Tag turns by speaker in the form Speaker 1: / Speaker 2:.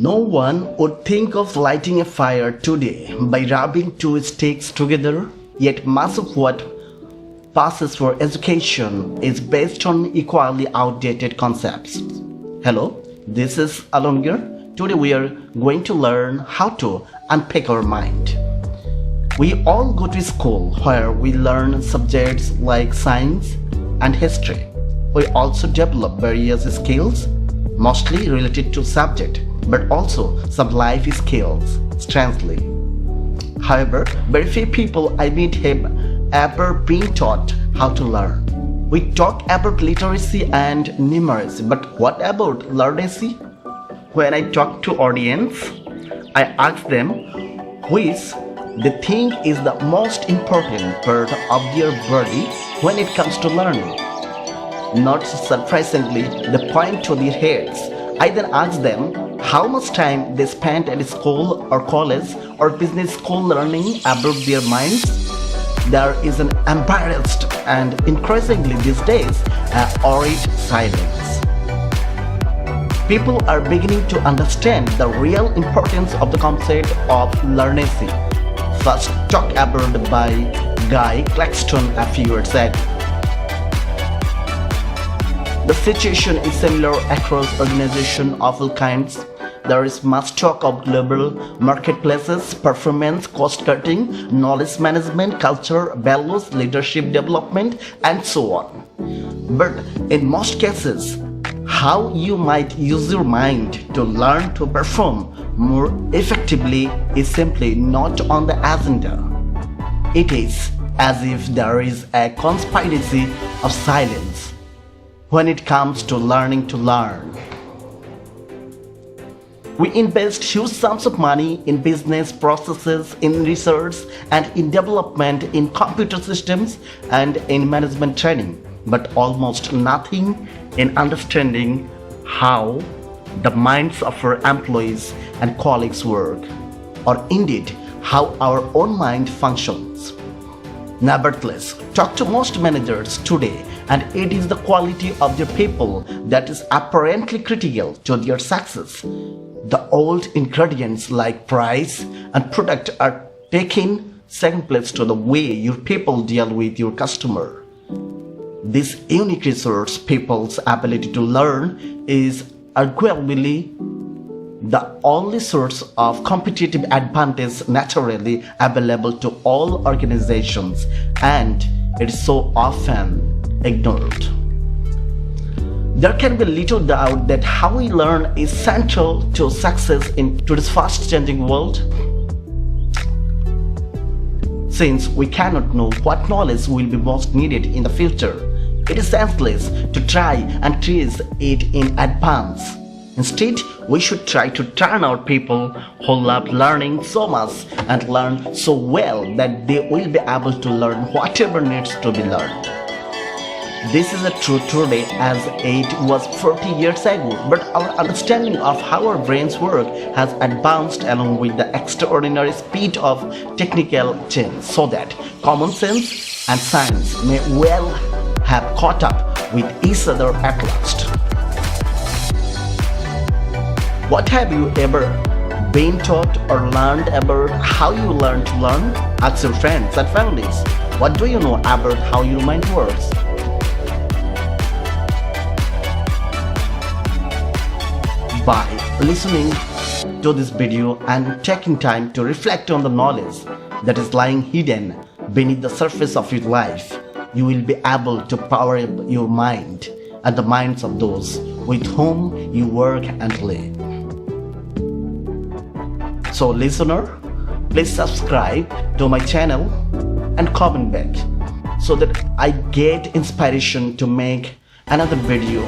Speaker 1: No one would think of lighting a fire today by rubbing two sticks together, yet much of what passes for education is based on equally outdated concepts. Hello, this is Alon here. Today we are going to learn how to unpack our mind. We all go to school where we learn subjects like science and history. We also develop various skills, mostly related to subject, but also some life skills, strangely. However, very few people I meet have ever been taught how to learn. We talk about literacy and numeracy, but what about learnacy? When I talk to audience, I ask them which they think is the most important part of their body when it comes to learning. Not surprisingly, they point to their heads. I then ask them how much time they spent at school or college or business school learning about their minds. There is an embarrassed and increasingly these days a horrid silence. People are beginning to understand the real importance of the concept of learnacy, first talked about by Guy Claxton a few years ago. The situation is similar across organizations of all kinds. There is much talk of global marketplaces, performance, cost cutting, knowledge management, culture, values, leadership development, and so on. But in most cases, how you might use your mind to learn to perform more effectively is simply not on the agenda. It is as if there is a conspiracy of silence when it comes to learning to learn. We invest huge sums of money in business processes, in research, and in development in computer systems and in management training, but almost nothing in understanding how the minds of our employees and colleagues work, or indeed how our own mind functions. Nevertheless, talk to most managers today, and it is the quality of their people that is apparently critical to their success. The old ingredients like price and product are taking second place to the way your people deal with your customer. This unique resource, people's ability to learn, is arguably the only source of competitive advantage naturally available to all organizations, and it is so often ignored. There can be little doubt that how we learn is central to success in today's fast-changing world. Since we cannot know what knowledge will be most needed in the future, it is senseless to try and trace it in advance. Instead, we should try to turn out people who love learning so much and learn so well that they will be able to learn whatever needs to be learned. This is true today as it was 40 years ago, but our understanding of how our brains work has advanced along with the extraordinary speed of technical change, so that common sense and science may well have caught up with each other at last. What have you ever been taught or learned about how you learn to learn? Ask your friends and families. What do you know about how your mind works? By listening to this video and taking time to reflect on the knowledge that is lying hidden beneath the surface of your life, you will be able to power up your mind and the minds of those with whom you work and live. So listener, please subscribe to my channel and comment back so that I get inspiration to make another video